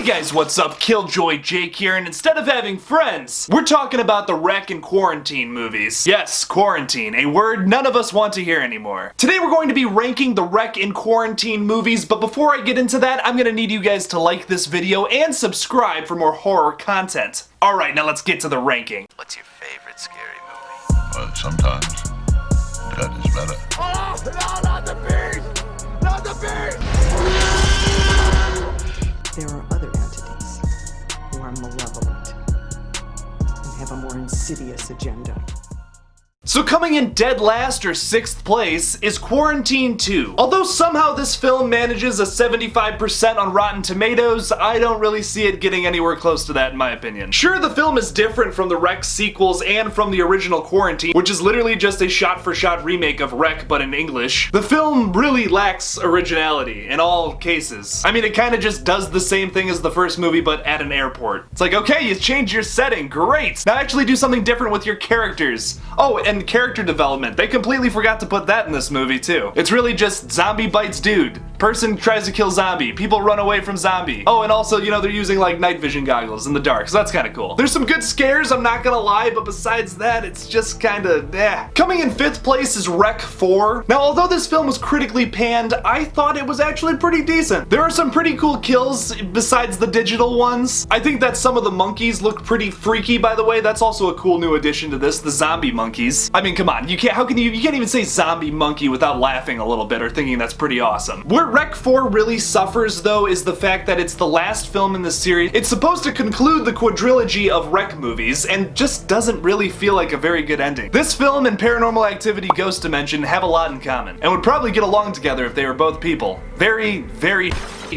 Hey guys, what's up? Killjoy Jake here, and instead of having friends, we're talking about the Wreck and Quarantine movies. Yes, quarantine, a word none of us want to hear anymore. Today we're going to be ranking the Wreck and Quarantine movies, but before I get into that, I'm gonna need you guys to like this video and subscribe for more horror content. Alright, now let's get to the ranking. What's your favorite scary movie? Well, sometimes that is better. Oh, no, not the beast! Not the beast! There are other entities who are malevolent and have a more insidious agenda. So coming in dead last or 6th place is Quarantine 2. Although somehow this film manages a 75% on Rotten Tomatoes, I don't really see it getting anywhere close to that in my opinion. Sure, the film is different from the Wreck sequels and from the original Quarantine, which is literally just a shot-for-shot remake of Wreck but in English. The film really lacks originality in all cases. I mean, it kind of just does the same thing as the first movie but at an airport. It's like, okay, you changed your setting, great! Now actually do something different with your characters. Oh, and character development. They completely forgot to put that in this movie too. It's really just zombie bites dude. Person tries to kill zombie. People run away from zombie. Oh, and also, you know, they're using like night vision goggles in the dark, so that's kind of cool. There's some good scares, I'm not gonna lie, but besides that, it's just kind of eh. Coming in 5th place is Wreck 4. Now, although this film was critically panned, I thought it was actually pretty decent. There are some pretty cool kills besides the digital ones. I think that some of the monkeys look pretty freaky, by the way. That's also a cool new addition to this, the zombie monkeys. I mean, come on, you can't even say zombie monkey without laughing a little bit or thinking that's pretty awesome. Where Wreck 4 really suffers though is the fact that it's the last film in the series. It's supposed to conclude the quadrilogy of Wreck movies and just doesn't really feel like a very good ending. This film and Paranormal Activity Ghost Dimension have a lot in common and would probably get along together if they were both people. Very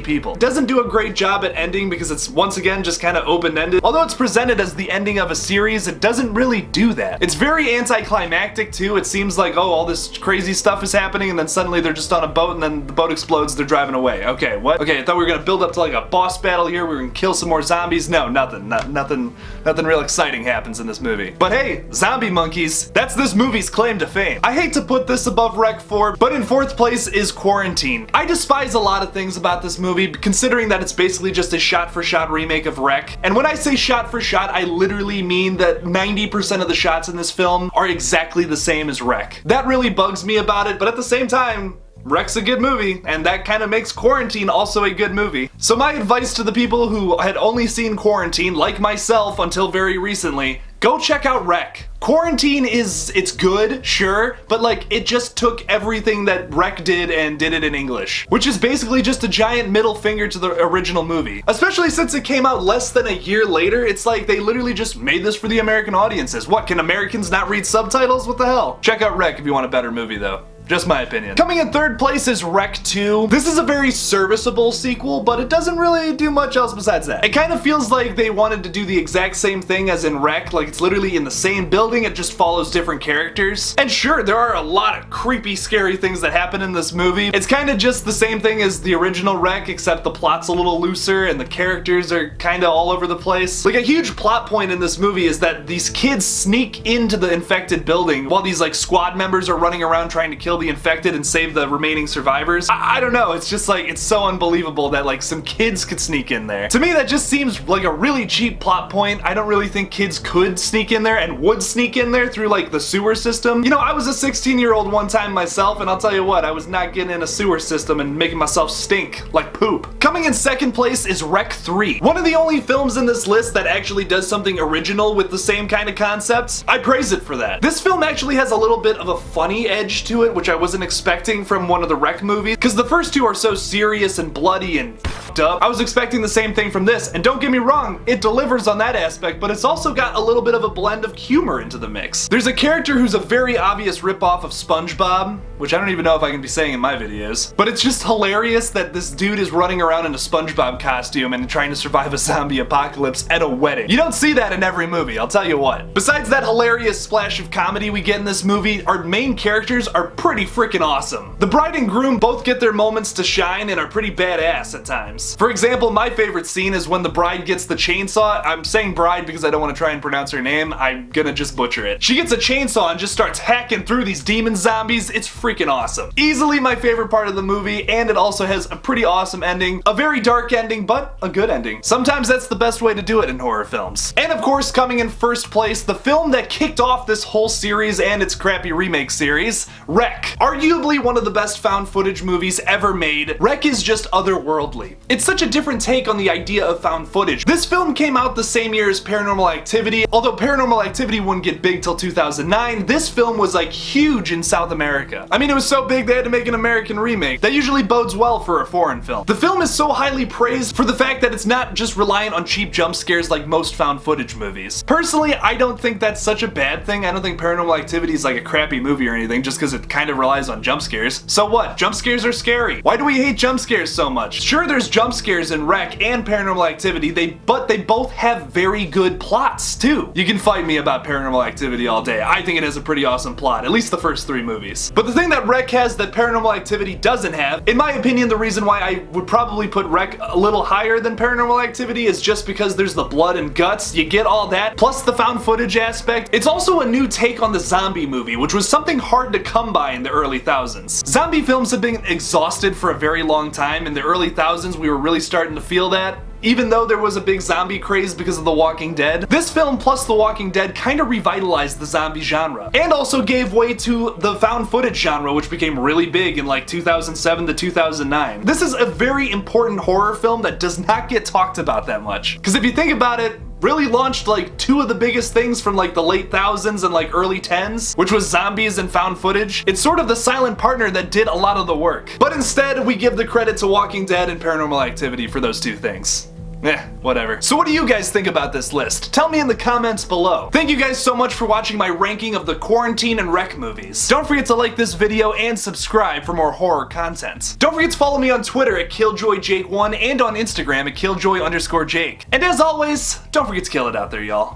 people. It doesn't do a great job at ending because it's once again just kind of open-ended. Although it's presented as the ending of a series, it doesn't really do that. It's very anticlimactic too. It seems like, oh, all this crazy stuff is happening and then suddenly they're just on a boat and then the boat explodes, they're driving away. Okay, what? Okay, I thought we were gonna build up to like a boss battle here, we were gonna kill some more zombies. No, nothing real exciting happens in this movie. But hey, zombie monkeys, that's this movie's claim to fame. I hate to put this above Wreck 4, but in 4th place is Quarantine. I despise a lot of things about this movie, considering that it's basically just a shot-for-shot remake of Wreck. And when I say shot-for-shot, I literally mean that 90% of the shots in this film are exactly the same as Wreck. That really bugs me about it, but at the same time, Wreck's a good movie, and that kind of makes Quarantine also a good movie. So my advice to the people who had only seen Quarantine, like myself until very recently, go check out Wreck. Quarantine it's good, sure, but like it just took everything that Wreck did and did it in English, which is basically just a giant middle finger to the original movie. Especially since it came out less than a year later, it's like they literally just made this for the American audiences. What, can Americans not read subtitles? What the hell? Check out Wreck if you want a better movie though. Just my opinion. Coming in 3rd place is Wreck 2. This is a very serviceable sequel, but it doesn't really do much else besides that. It kind of feels like they wanted to do the exact same thing as in Wreck, like it's literally in the same building, it just follows different characters. And sure, there are a lot of creepy, scary things that happen in this movie. It's kind of just the same thing as the original Wreck, except the plot's a little looser and the characters are kind of all over the place. Like a huge plot point in this movie is that these kids sneak into the infected building while these like squad members are running around trying to kill the infected and save the remaining survivors. I don't know, it's just like, it's so unbelievable that like some kids could sneak in there. To me, that just seems like a really cheap plot point. I don't really think kids could sneak in there and would sneak in there through like the sewer system. You know, I was a 16-year-old one time myself, and I'll tell you what, I was not getting in a sewer system and making myself stink like poop. Coming in 2nd place is Wreck 3. One of the only films in this list that actually does something original with the same kind of concepts. I praise it for that. This film actually has a little bit of a funny edge to it, which I wasn't expecting from one of the Wreck movies, because the first two are so serious and bloody and f***ed up. I was expecting the same thing from this, and don't get me wrong, it delivers on that aspect, but it's also got a little bit of a blend of humor into the mix. There's a character who's a very obvious ripoff of SpongeBob, which I don't even know if I can be saying in my videos, but it's just hilarious that this dude is running around in a SpongeBob costume and trying to survive a zombie apocalypse at a wedding. You don't see that in every movie, I'll tell you what. Besides that hilarious splash of comedy we get in this movie, our main characters are pretty freaking awesome. The bride and groom both get their moments to shine and are pretty badass at times. films. For example, my favorite scene is when the bride gets the chainsaw. I'm saying bride because I don't want to try and pronounce her name. I'm gonna just butcher it. She gets a chainsaw and just starts hacking through these demon zombies. It's freaking awesome. Easily my favorite part of the movie, and it also has a pretty awesome ending. A very dark ending, but a good ending. Sometimes that's the best way to do it in horror films. And of course, coming in first place, the film that kicked off this whole series and its crappy remake series, Wreck. Arguably one of the best found footage movies ever made, Wreck is just otherworldly. It's such a different take on the idea of found footage. This film came out the same year as Paranormal Activity. Although Paranormal Activity wouldn't get big till 2009, this film was like huge in South America. I mean, it was so big they had to make an American remake. That usually bodes well for a foreign film. The film is so highly praised for the fact that it's not just reliant on cheap jump scares like most found footage movies. Personally, I don't think that's such a bad thing. I don't think Paranormal Activity is like a crappy movie or anything just because it kind of relies on jump scares. So what? Jump scares are scary. Why do we hate jump scares so much? Sure, there's jump scares in Wreck and Paranormal Activity, but they both have very good plots too. You can fight me about Paranormal Activity all day. I think it has a pretty awesome plot, at least the first 3 movies. But the thing that Wreck has that Paranormal Activity doesn't have, in my opinion, the reason why I would probably put Wreck a little higher than Paranormal Activity is just because there's the blood and guts, you get all that, plus the found footage aspect. It's also a new take on the zombie movie, which was something hard to come by in the early thousands. Zombie films have been exhausted for a very long time. In the early thousands, we were really starting to feel that. Even though there was a big zombie craze because of The Walking Dead, this film plus The Walking Dead kind of revitalized the zombie genre, and also gave way to the found footage genre, which became really big in like 2007 to 2009. This is a very important horror film that does not get talked about that much. Because if you think about it, really launched like 2 of the biggest things from like the late thousands and like early tens, which was zombies and found footage. It's sort of the silent partner that did a lot of the work. But instead, we give the credit to Walking Dead and Paranormal Activity for those 2 things. Whatever. So what do you guys think about this list? Tell me in the comments below. Thank you guys so much for watching my ranking of the Quarantine and Wreck movies. Don't forget to like this video and subscribe for more horror content. Don't forget to follow me on Twitter at KilljoyJake1 and on Instagram at Killjoy_Jake. And as always, don't forget to kill it out there, y'all.